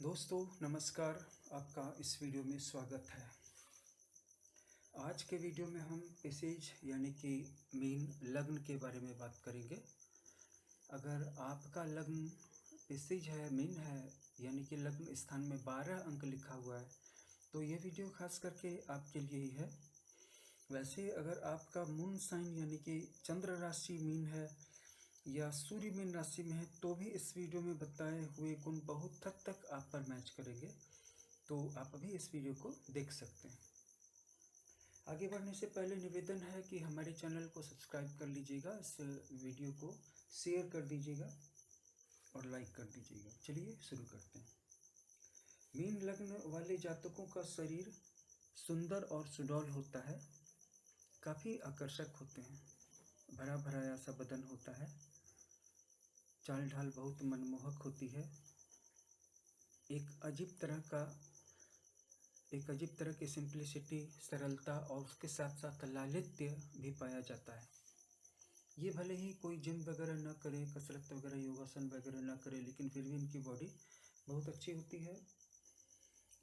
दोस्तों नमस्कार। आपका इस वीडियो में स्वागत है। आज के वीडियो में हम पेसेज यानी कि मीन लग्न के बारे में बात करेंगे। अगर आपका लग्न पेसेज है, मीन है, यानी कि लग्न स्थान में 12 अंक लिखा हुआ है, तो ये वीडियो खास करके आपके लिए ही है। वैसे अगर आपका मून साइन यानी कि चंद्र राशि मीन है या सूर्य मीन राशि में है, तो भी इस वीडियो में बताए हुए गुण बहुत हद तक आप पर मैच करेंगे, तो आप अभी इस वीडियो को देख सकते हैं। आगे बढ़ने से पहले निवेदन है कि हमारे चैनल को सब्सक्राइब कर लीजिएगा, इस वीडियो को शेयर कर दीजिएगा और लाइक कर दीजिएगा। चलिए शुरू करते हैं। मीन लग्न वाले जातकों का शरीर सुंदर और सुडौल होता है, काफ़ी आकर्षक होते हैं, भरा भराया सा बदन होता है, चाल ढाल बहुत मनमोहक होती है, एक अजीब तरह की सिंप्लिसिटी, सरलता और उसके साथ साथ लालित्य भी पाया जाता है। ये भले ही कोई जिम वगैरह ना करे, कसरत वगैरह, योगासन वगैरह ना करे, लेकिन फिर भी इनकी बॉडी बहुत अच्छी होती है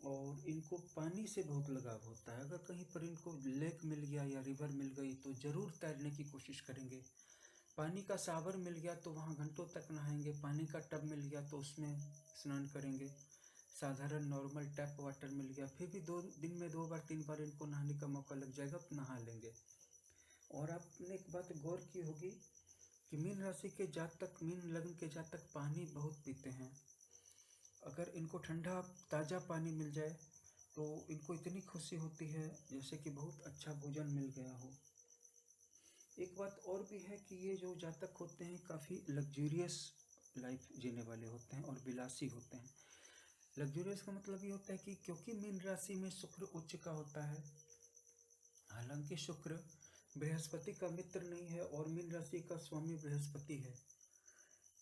और इनको पानी से बहुत लगाव होता है। अगर कहीं पर इनको लेक मिल गया या रिवर मिल गई तो ज़रूर तैरने की कोशिश करेंगे। पानी का शावर मिल गया तो वहाँ घंटों तक नहाएंगे। पानी का टब मिल गया तो उसमें स्नान करेंगे। साधारण नॉर्मल टैप वाटर मिल गया, फिर भी 2 दिन में 2 बार 3 बार इनको नहाने का मौका लग जाएगा तो नहा लेंगे। और आपने एक बात गौर की होगी कि मीन राशि के जातक, मीन लग्न के जातक पानी बहुत पीते हैं। अगर इनको ठंडा ताज़ा पानी मिल जाए तो इनको इतनी खुशी होती है जैसे कि बहुत अच्छा भोजन मिल गया हो। एक बात और भी है कि ये जो जातक होते हैं काफ़ी लग्जूरियस लाइफ जीने वाले होते हैं और विलासी होते हैं। लग्जूरियस का मतलब ये होता है कि क्योंकि मीन राशि में शुक्र उच्च का होता है, हालांकि शुक्र बृहस्पति का मित्र नहीं है और मीन राशि का स्वामी बृहस्पति है,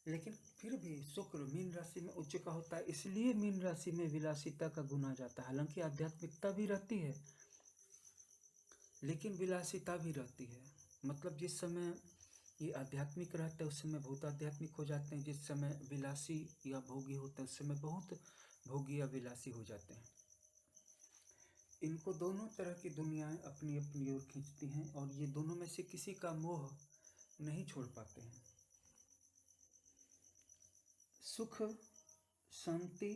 लेकिन फिर भी शुक्र मीन राशि में उच्च का होता है, इसलिए मीन राशि में विलासिता का गुण आ जाता है। हालांकि आध्यात्मिकता भी रहती है लेकिन विलासिता भी रहती है। मतलब जिस समय ये आध्यात्मिक रहता है उस समय बहुत आध्यात्मिक हो जाते हैं, जिस समय विलासी या भोगी होते हैं उस समय बहुत भोगी या विलासी हो जाते हैं। इनको दोनों तरह की दुनियाएं अपनी अपनी ओर खींचती हैं और ये दोनों में से किसी का मोह नहीं छोड़ पाते हैं। सुख शांति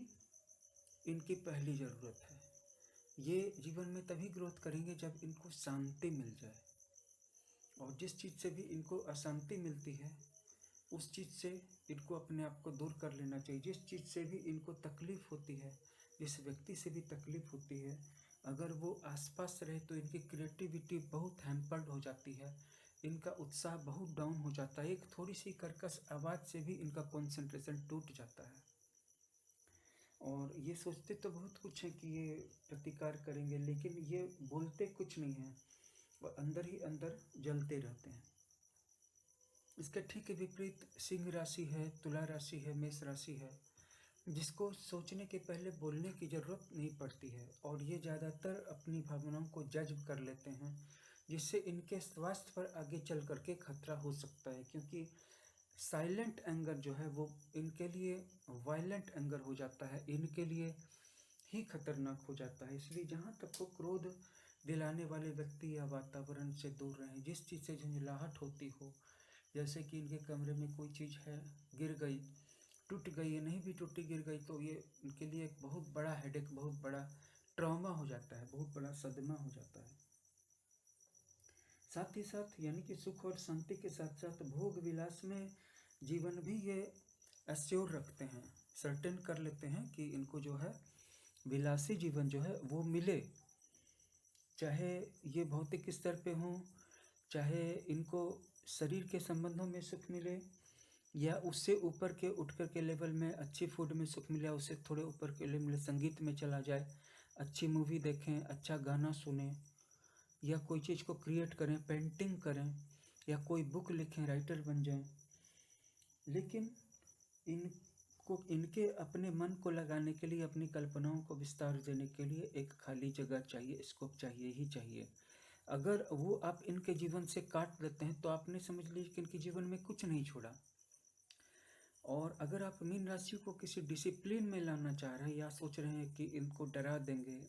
इनकी पहली ज़रूरत है। ये जीवन में तभी ग्रोथ करेंगे जब इनको शांति मिल जाए, और जिस चीज़ से भी इनको अशांति मिलती है उस चीज़ से इनको अपने आप को दूर कर लेना चाहिए। जिस चीज़ से भी इनको तकलीफ़ होती है, जिस व्यक्ति से भी तकलीफ़ होती है, अगर वो आसपास रहे तो इनकी क्रिएटिविटी बहुत हैम्पर्ड हो जाती है, इनका उत्साह बहुत डाउन हो जाता है। एक थोड़ी सी कर्कश आवाज़ से भी इनका कंसंट्रेशन टूट जाता है और ये सोचते तो बहुत कुछ है कि ये प्रतिकार करेंगे, लेकिन ये बोलते कुछ नहीं हैं, वो अंदर ही अंदर जलते रहते हैं। इसके ठीक विपरीत सिंह राशि है, तुला राशि है, मेष राशि है, जिसको सोचने के पहले बोलने की ज़रूरत नहीं पड़ती है और ये ज़्यादातर अपनी भावनाओं को जज्ब कर लेते हैं, जिससे इनके स्वास्थ्य पर आगे चल करके खतरा हो सकता है। क्योंकि साइलेंट एंगर जो है वो इनके लिए वायलेंट एंगर हो जाता है, इनके लिए ही खतरनाक हो जाता है। इसलिए जहाँ तक को क्रोध दिलाने वाले व्यक्ति या वातावरण से दूर रहें। जिस चीज़ से झुंझलाहट होती हो, जैसे कि इनके कमरे में कोई चीज़ है, गिर गई, टूट गई, ये नहीं भी टूटी गिर गई तो ये इनके लिए एक बहुत बड़ा हेडेक, बहुत बड़ा ट्रॉमा हो जाता है, बहुत बड़ा सदमा हो जाता है। साथ ही साथ यानी कि सुख और शांति के साथ साथ भोग विलास में जीवन भी ये एश्योर रखते हैं, सर्टेन कर लेते हैं कि इनको जो है विलासी जीवन जो है वो मिले, चाहे ये भौतिक स्तर पे हों, चाहे इनको शरीर के संबंधों में सुख मिले या उससे ऊपर के उठ कर के लेवल में अच्छी फूड में सुख मिले, उससे थोड़े ऊपर के लेवल में संगीत में चला जाए, अच्छी मूवी देखें, अच्छा गाना सुने या कोई चीज़ को क्रिएट करें, पेंटिंग करें या कोई बुक लिखें, राइटर बन जाएं। लेकिन इनके अपने मन को लगाने के लिए, अपनी कल्पनाओं को विस्तार देने के लिए एक खाली जगह चाहिए, स्कोप चाहिए ही चाहिए। अगर वो आप इनके जीवन से काट देते हैं तो आपने समझ लीजिए कि इनके जीवन में कुछ नहीं छोड़ा। और अगर आप मीन राशि को किसी डिसिप्लिन में लाना चाह रहे हैं या सोच रहे हैं कि इनको डरा देंगे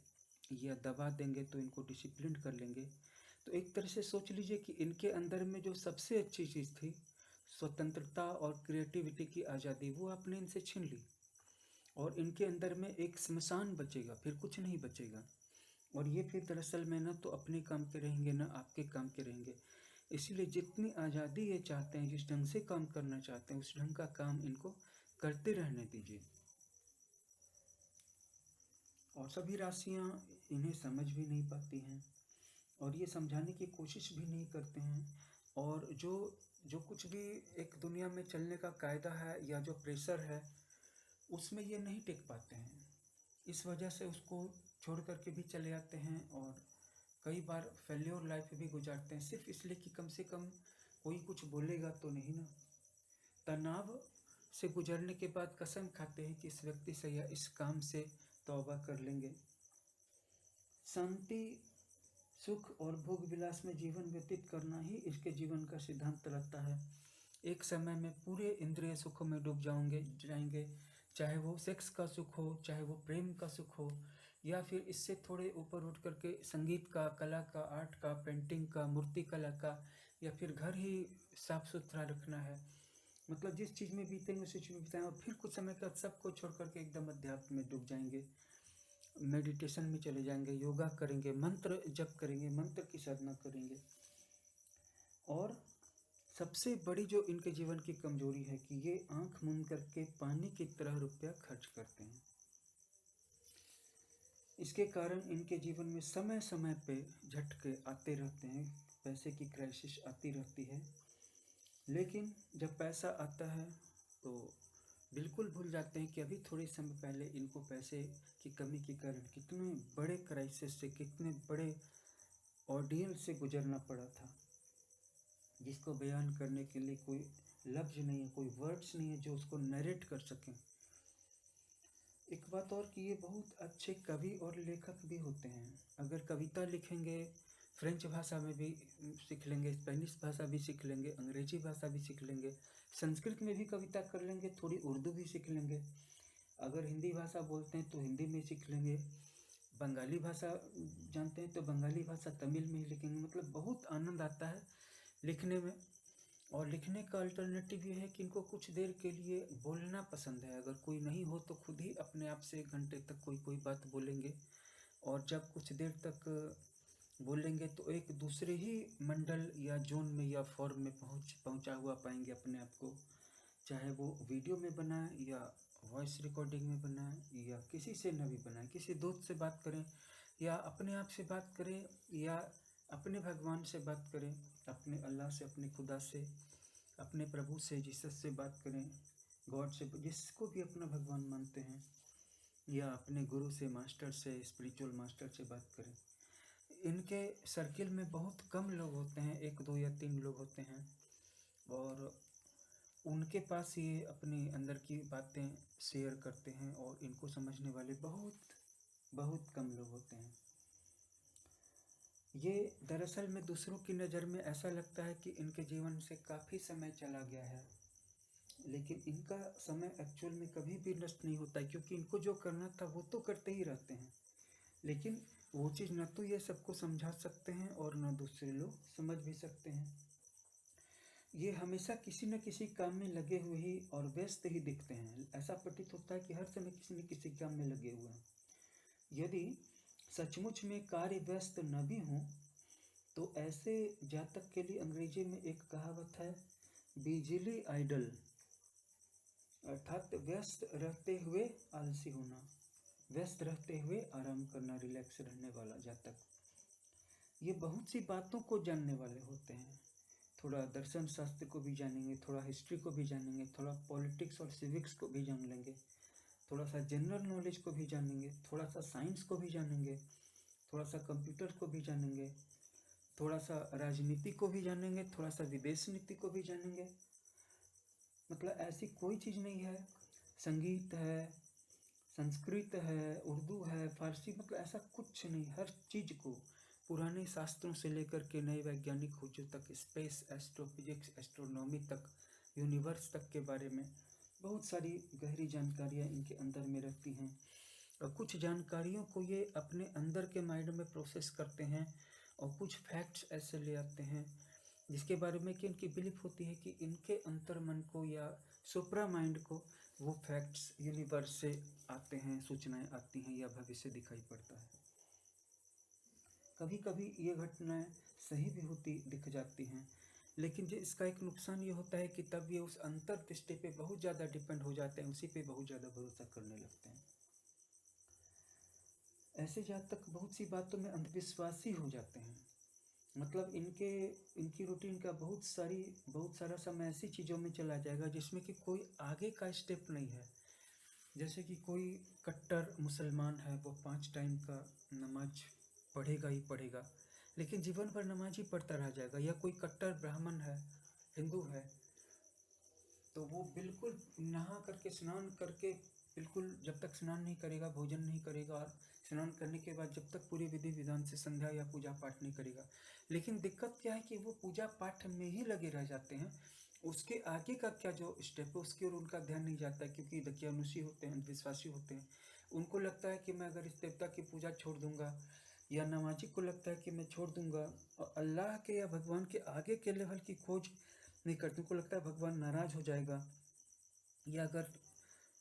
या दबा देंगे तो इनको डिसिप्लिन कर लेंगे, तो एक तरह से सोच लीजिए कि इनके अंदर में जो सबसे अच्छी चीज़ थी, स्वतंत्रता और क्रिएटिविटी की आज़ादी, वो आपने इनसे छीन ली और इनके अंदर में एक स्मशान बचेगा, फिर कुछ नहीं बचेगा। और ये फिर दरअसल में ना तो अपने काम के रहेंगे ना आपके काम के रहेंगे। इसीलिए जितनी आज़ादी ये चाहते हैं, जिस ढंग से काम करना चाहते हैं, उस ढंग का काम इनको करते रहने दीजिए। और सभी राशियाँ इन्हें समझ भी नहीं पाती हैं और ये समझाने की कोशिश भी नहीं करते हैं। और जो जो कुछ भी एक दुनिया में चलने का कायदा है या जो प्रेशर है, उसमें ये नहीं टिक पाते हैं। इस वजह से उसको छोड़ कर के भी चले जाते हैं और कई बार फेल्योर लाइफ भी गुजारते हैं, सिर्फ इसलिए कि कम से कम कोई कुछ बोलेगा तो नहीं ना। तनाव से गुजरने के बाद कसम खाते हैं कि इस व्यक्ति से या इस काम से तौबा कर लेंगे। शांति, सुख और भोग विलास में जीवन व्यतीत करना ही इसके जीवन का सिद्धांत रहता है। एक समय में पूरे इंद्रिय सुखों में डूब जाएंगे, चाहे वो सेक्स का सुख हो, चाहे वो प्रेम का सुख हो, या फिर इससे थोड़े ऊपर उठ करके संगीत का, कला का, आर्ट का, पेंटिंग का, मूर्ति कला का, या फिर घर ही साफ सुथरा रखना है। मतलब जिस चीज़ में बीतेंगे उसी चीज़ में बिताएं और फिर कुछ समय तक सबको छोड़ करके एकदम अध्यात्म में डूब जाएंगे, मेडिटेशन में चले जाएंगे, योगा करेंगे, मंत्र जप करेंगे, मंत्र की साधना करेंगे। और सबसे बड़ी जो इनके जीवन की कमजोरी है कि ये आंख मूंद करके पानी की तरह रुपया खर्च करते हैं। इसके कारण इनके जीवन में समय समय पे झटके आते रहते हैं, पैसे की क्राइसिस आती रहती है। लेकिन जब पैसा आता है तो बिल्कुल भूल जाते हैं कि अभी थोड़े समय पहले इनको पैसे की कमी के कारण कितने बड़े क्राइसिस से, कितने बड़े ऑर्डियल से गुजरना पड़ा था, जिसको बयान करने के लिए कोई लफ्ज़ नहीं है, कोई वर्ड्स नहीं है जो उसको नरेट कर सकें। एक बात और कि ये बहुत अच्छे कवि और लेखक भी होते हैं। अगर कविता लिखेंगे, फ्रेंच भाषा में भी सीख लेंगे, स्पेनिश भाषा भी सीख लेंगे, अंग्रेजी भाषा भी सीख लेंगे, संस्कृत में भी कविता कर लेंगे, थोड़ी उर्दू भी सीख लेंगे। अगर हिंदी भाषा बोलते हैं तो हिंदी में सीख लेंगे, बंगाली भाषा जानते हैं तो बंगाली भाषा तमिल में ही लिखेंगे। मतलब बहुत आनंद आता है लिखने में। और लिखने का अल्टरनेटिव ये है कि इनको कुछ देर के लिए बोलना पसंद है। अगर कोई नहीं हो तो खुद ही अपने आप से 1 घंटे तक कोई बात बोलेंगे, और जब कुछ देर तक बोलेंगे तो एक दूसरे ही मंडल या जोन में या फॉर्म में पहुंचा हुआ पाएंगे अपने आप को। चाहे वो वीडियो में बनाए या वॉइस रिकॉर्डिंग में बनाए या किसी से न भी बनाए, किसी दोस्त से बात करें या अपने आप से बात करें या अपने भगवान से बात करें, अपने अल्लाह से, अपने खुदा से, अपने प्रभु से, जीसस से बात करें, गॉड से, जिसको भी अपना भगवान मानते हैं, या अपने गुरु से, मास्टर से, स्पिरिचुअल मास्टर से बात करें। इनके सर्किल में बहुत कम लोग होते हैं, 1, 2 या 3 लोग होते हैं, और उनके पास ये अपने अंदर की बातें शेयर करते हैं और इनको समझने वाले बहुत बहुत कम लोग होते हैं। ये दरअसल में दूसरों की नज़र में ऐसा लगता है कि इनके जीवन से काफ़ी समय चला गया है, लेकिन इनका समय एक्चुअल में कभी भी नष्ट नहीं होता है, क्योंकि इनको जो करना था वो तो करते ही रहते हैं। लेकिन वो चीज़ न तो ये सबको समझा सकते हैं और न दूसरे लोग समझ भी सकते हैं। ये हमेशा किसी न किसी काम में लगे हुए ही और व्यस्त ही दिखते हैं। ऐसा प्रतीत होता है कि हर समय किसी न किसी काम में लगे हुए हैं। यदि सचमुच में कार्य व्यस्त न भी हों तो ऐसे जातक के लिए अंग्रेजी में एक कहावत है, बिजली आइडल, अर्थात व्यस्त रहते हुए आलसी होना, व्यस्त रहते हुए आराम करना, रिलैक्स रहने वाला जातक। ये बहुत सी बातों को जानने वाले होते हैं। थोड़ा दर्शन शास्त्र को भी जानेंगे, थोड़ा हिस्ट्री को भी जानेंगे, थोड़ा पॉलिटिक्स और सिविक्स को भी जान लेंगे, थोड़ा सा जनरल नॉलेज को भी जानेंगे, थोड़ा सा साइंस को भी जानेंगे, थोड़ा सा कंप्यूटर को भी जानेंगे, थोड़ा सा राजनीति को भी जानेंगे, थोड़ा सा विदेश नीति को भी जानेंगे। मतलब ऐसी कोई चीज़ नहीं है, संगीत है, संस्कृत है, उर्दू है, फारसी, मतलब ऐसा कुछ नहीं। हर चीज़ को, पुराने शास्त्रों से लेकर के नए वैज्ञानिक खोजों तक, स्पेस, एस्ट्रोफिजिक्स, एस्ट्रोनॉमी तक, यूनिवर्स तक के बारे में बहुत सारी गहरी जानकारियाँ इनके अंदर में रहती हैं और कुछ जानकारियों को ये अपने अंदर के माइंड में प्रोसेस करते हैं और कुछ फैक्ट्स ऐसे ले आते हैं जिसके बारे में कि इनकी बिलीफ होती है कि इनके अंतर मन को या सुप्रा माइंड को वो फैक्ट्स यूनिवर्स से आते हैं, सूचनाएं आती हैं या भविष्य दिखाई पड़ता है। कभी कभी ये घटनाएं सही भी होती दिख जाती हैं, लेकिन जो इसका एक नुकसान ये होता है कि तब ये उस अंतर्दृष्टि पे बहुत ज़्यादा डिपेंड हो जाते हैं, उसी पे बहुत ज़्यादा भरोसा करने लगते हैं। ऐसे जातक बहुत सी बातों में अंधविश्वासी हो जाते हैं। मतलब इनकी रूटीन का बहुत सारा समय ऐसी चीज़ों में चला जाएगा जिसमें कि कोई आगे का स्टेप नहीं है। जैसे कि कोई कट्टर मुसलमान है, वो 5 टाइम का नमाज पढ़ेगा ही पढ़ेगा, लेकिन जीवन भर नमाज ही पढ़ता रह जाएगा। या कोई कट्टर ब्राह्मण है, हिंदू है, तो वो बिल्कुल नहा करके स्नान करके बिल्कुल जब तक स्नान नहीं करेगा, भोजन नहीं करेगा और स्नान करने के बाद जब तक पूरे विधि विधान से संध्या या पूजा पाठ नहीं करेगा। लेकिन दिक्कत क्या है कि वो पूजा पाठ में ही लगे रह जाते हैं, उसके आगे का क्या जो स्टेप है उसकी ओर उनका ध्यान नहीं जाता है, क्योंकि दकियानुसी होते हैं, अंधविश्वासी होते हैं। उनको लगता है कि मैं अगर इस देवता की पूजा छोड़ दूंगा, या नमाजी को लगता है कि मैं छोड़ दूंगा और अल्लाह के या भगवान के आगे के लेवल की खोज नहीं करते, उनको लगता है भगवान नाराज हो जाएगा। या अगर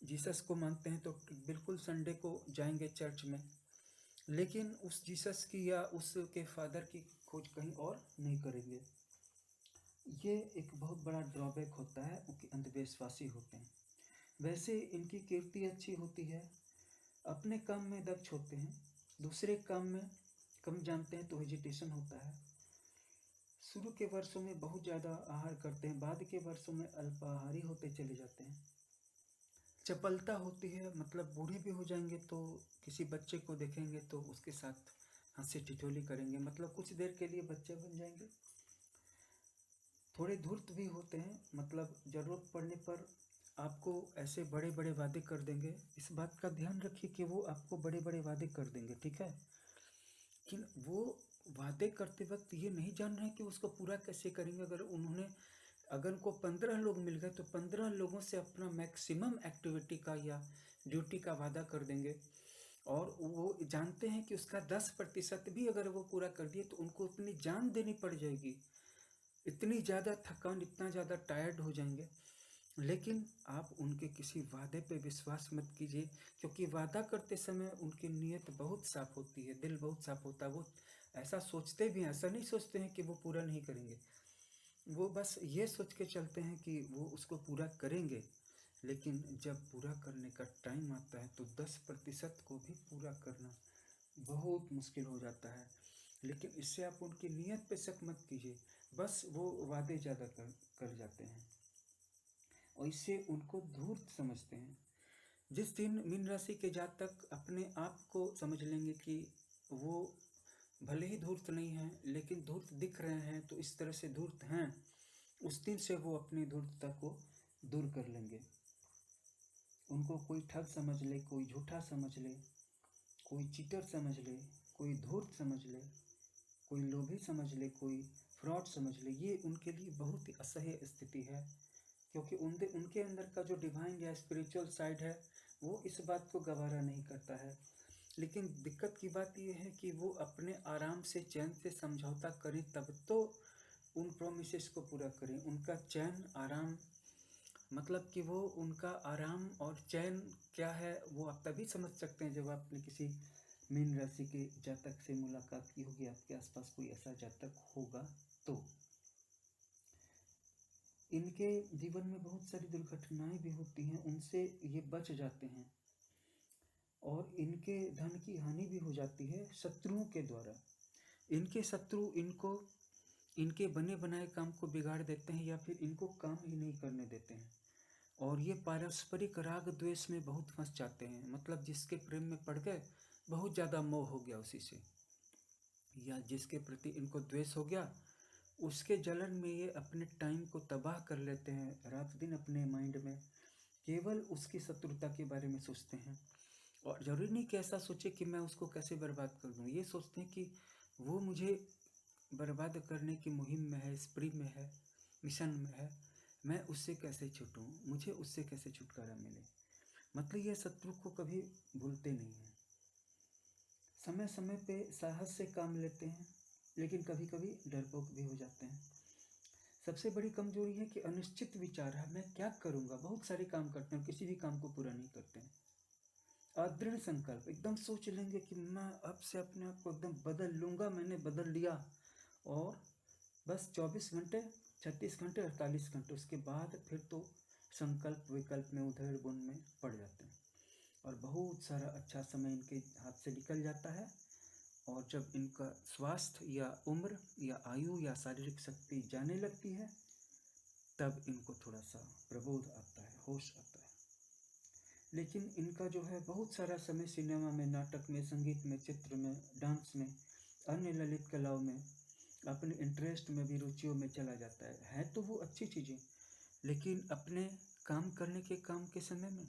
जीसस को मानते हैं तो बिल्कुल संडे को जाएंगे चर्च में, लेकिन उस जीसस की या उसके फादर की खोज कहीं और नहीं करेंगे। ये एक बहुत बड़ा ड्रॉबैक होता है, उनके अंधविश्वासी होते हैं। वैसे इनकी कीर्ति अच्छी होती है, अपने काम में दक्ष होते हैं, दूसरे काम में कम जानते हैं तो हेजिटेशन होता है। शुरू के वर्षों में बहुत ज़्यादा आहार करते हैं, बाद के वर्षों में अल्पाहारी होते चले जाते हैं। चपलता होती है, मतलब बूढ़े भी हो जाएंगे तो किसी बच्चे को देखेंगे तो उसके साथ हंसी ठिठोली करेंगे, मतलब कुछ देर के लिए बच्चे बन जाएंगे। थोड़े धूर्त भी होते हैं, मतलब ज़रूरत पड़ने पर आपको ऐसे बड़े बड़े वादे कर देंगे। इस बात का ध्यान रखिए कि वो आपको बड़े बड़े वादे कर देंगे, ठीक है, लेकिन वो वादे करते वक्त ये नहीं जान रहे कि उसको पूरा कैसे करेंगे। अगर उनको 15 लोग मिल गए तो 15 लोगों से अपना मैक्सिमम एक्टिविटी का या ड्यूटी का वादा कर देंगे, और वो जानते हैं कि उसका 10% भी अगर वो पूरा कर दिए तो उनको अपनी जान देनी पड़ जाएगी, इतनी ज़्यादा थकान, इतना ज़्यादा टायर्ड हो जाएंगे। लेकिन आप उनके किसी वादे पे विश्वास मत कीजिए, क्योंकि वादा करते समय उनकी नीयत बहुत साफ होती है, दिल बहुत साफ होता है। वो ऐसा सोचते भी हैं, ऐसा नहीं सोचते हैं कि वो पूरा नहीं करेंगे, वो बस ये सोच के चलते हैं कि वो उसको पूरा करेंगे। लेकिन जब पूरा करने का टाइम आता है तो 10% को भी पूरा करना बहुत मुश्किल हो जाता है। लेकिन इससे आप उनकी नीयत पे शक मत कीजिए, बस वो वादे ज़्यादा कर जाते हैं और इससे उनको धूर्त समझते हैं। जिस दिन मीन राशि के जातक अपने आप को समझ लेंगे कि वो भले ही धूर्त नहीं हैं लेकिन धूर्त दिख रहे हैं, तो इस तरह से धूर्त हैं, उस दिन से वो अपनी धूर्तता को दूर कर लेंगे। उनको कोई ठग समझ ले, कोई झूठा समझ ले, कोई चीटर समझ ले, कोई धूर्त समझ ले, कोई लोभी समझ ले, कोई फ्रॉड समझ ले, ये उनके लिए बहुत ही असह्य स्थिति है, क्योंकि उनके अंदर का जो डिवाइन या स्पिरिचुअल साइड है वो इस बात को गवारा नहीं करता है। लेकिन दिक्कत की बात यह है कि वो अपने आराम से चैन से समझौता करें तब तो उन प्रोमिसेस को पूरा करें। उनका चैन आराम, मतलब कि वो उनका आराम और चैन क्या है वो आप तभी समझ सकते हैं जब आपने किसी मीन राशि के जातक से मुलाकात की होगी, आपके आसपास कोई ऐसा जातक होगा तो। इनके जीवन में बहुत सारी दुर्घटनाएं भी होती हैं, उनसे ये बच जाते हैं और इनके धन की हानि भी हो जाती है शत्रुओं के द्वारा। इनके शत्रु इनके बने बनाए काम को बिगाड़ देते हैं या फिर इनको काम ही नहीं करने देते हैं, और ये पारस्परिक राग द्वेष में बहुत फंस जाते हैं। मतलब जिसके प्रेम में पड़ गए, बहुत ज़्यादा मोह हो गया उसी से, या जिसके प्रति इनको द्वेष हो गया उसके जलन में ये अपने टाइम को तबाह कर लेते हैं। रात दिन अपने माइंड में केवल उसकी शत्रुता के बारे में सोचते हैं, और ज़रूरी नहीं कि ऐसा सोचे कि मैं उसको कैसे बर्बाद कर दूँ। ये सोचते हैं कि वो मुझे बर्बाद करने की मुहिम में है, स्प्री में है, मिशन में है, मैं उससे कैसे छूटूं, मुझे उससे कैसे छुटकारा मिले। मतलब ये शत्रु को कभी भूलते नहीं हैं। समय समय पे साहस से काम लेते हैं, लेकिन कभी कभी डरपोक भी हो जाते हैं। सबसे बड़ी कमजोरी है कि अनिश्चित विचार है, मैं क्या करूँगा। बहुत सारे काम करते हैं, किसी भी काम को पूरा नहीं करते हैं। अदृढ़ संकल्प, एकदम सोच लेंगे कि मैं अब से अपने आप को एकदम बदल लूँगा, मैंने बदल लिया, और बस 24 घंटे, 36 घंटे, 48 घंटे, उसके बाद फिर तो संकल्प विकल्प में उधेड़ बुन में पड़ जाते हैं, और बहुत सारा अच्छा समय इनके हाथ से निकल जाता है। और जब इनका स्वास्थ्य या उम्र या आयु या शारीरिक शक्ति जाने लगती है, तब इनको थोड़ा सा प्रबोध आता है, होश आता है। लेकिन इनका जो है बहुत सारा समय सिनेमा में, नाटक में, संगीत में, चित्र में, डांस में, अन्य ललित कलाओं में, अपने इंटरेस्ट में भी, रुचियों में चला जाता है तो वो अच्छी चीज़ें, लेकिन अपने काम करने के काम के समय में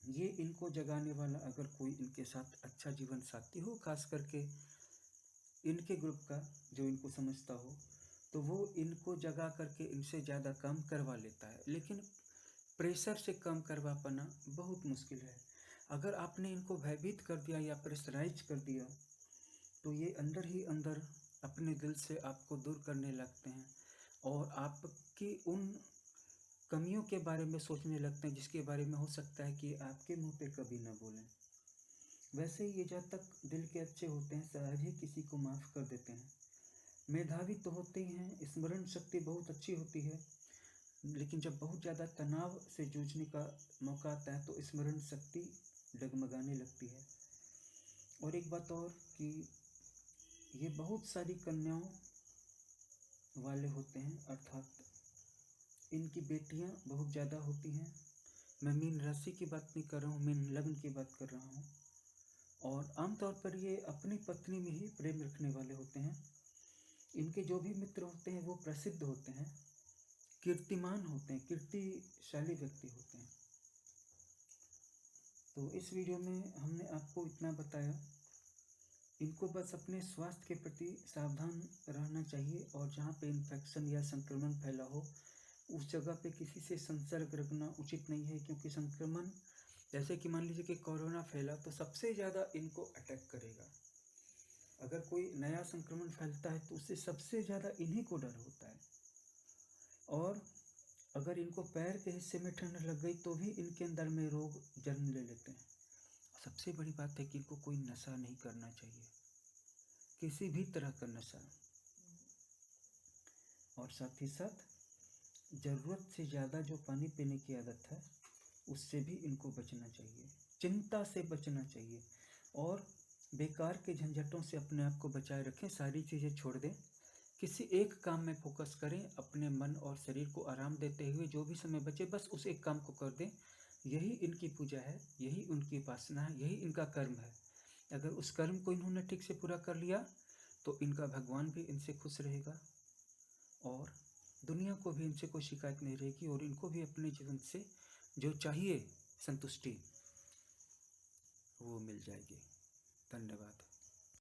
ये इनको जगाने वाला अगर कोई इनके साथ अच्छा जीवन साथी हो, खास करके इनके ग्रुप का, जो इनको समझता हो, तो वो इनको जगा करके इनसे ज़्यादा काम करवा लेता है। लेकिन प्रेशर से काम करवा पाना बहुत मुश्किल है। अगर आपने इनको भयभीत कर दिया या प्रेशराइज कर दिया, तो ये अंदर ही अंदर अपने दिल से आपको दूर करने लगते हैं, और आपकी उन कमियों के बारे में सोचने लगते हैं जिसके बारे में हो सकता है कि आपके मुंह पे कभी ना बोलें। वैसे ही ये जब तक दिल के अच्छे होते हैं, सहज ही किसी को माफ़ कर देते हैं। मेधावी तो होते ही हैं, स्मरण शक्ति बहुत अच्छी होती है, लेकिन जब बहुत ज़्यादा तनाव से जूझने का मौका आता है तो स्मरण शक्ति डगमगाने लगती है। और एक बात और कि ये बहुत सारी कन्याओं वाले होते हैं, अर्थात इनकी बेटियां बहुत ज़्यादा होती हैं। मैं मीन राशि की बात नहीं कर रहा हूँ, मीन लग्न की बात कर रहा हूँ। और आमतौर पर ये अपनी पत्नी में ही प्रेम रखने वाले होते हैं। इनके जो भी मित्र होते हैं वो प्रसिद्ध होते हैं, कीर्तिमान होते हैं, कीर्तिशाली व्यक्ति होते हैं। तो इस वीडियो में हमने आपको इतना बताया। इनको बस अपने स्वास्थ्य के प्रति सावधान रहना चाहिए, और जहाँ पे इन्फेक्शन या संक्रमण फैला हो उस जगह पे किसी से संसर्ग रखना उचित नहीं है, क्योंकि संक्रमण, जैसे कि मान लीजिए कि कोरोना फैला तो सबसे ज़्यादा इनको अटैक करेगा। अगर कोई नया संक्रमण फैलता है तो उससे सबसे ज़्यादा इन्हीं को डर होता है। और अगर इनको पैर के हिस्से में ठंड लग गई तो भी इनके अंदर में रोग जन्म ले लेते हैं। सबसे बड़ी बात है कि इनको कोई नशा नहीं करना चाहिए, किसी भी तरह का नशा। और साथ ही साथ ज़रूरत से ज़्यादा जो पानी पीने की आदत है उससे भी इनको बचना चाहिए, चिंता से बचना चाहिए, और बेकार के झंझटों से अपने आप को बचाए रखें। सारी चीज़ें छोड़ दें, किसी एक काम में फोकस करें, अपने मन और शरीर को आराम देते हुए जो भी समय बचे बस उस एक काम को कर दें। यही इनकी पूजा है, यही उनकी उपासना है, यही इनका कर्म है। अगर उस कर्म को इन्होंने ठीक से पूरा कर लिया तो इनका भगवान भी इनसे खुश रहेगा, और दुनिया को भी इनसे कोई शिकायत नहीं रहेगी, और इनको भी अपने जीवन से जो चाहिए संतुष्टि वो मिल जाएगी। धन्यवाद।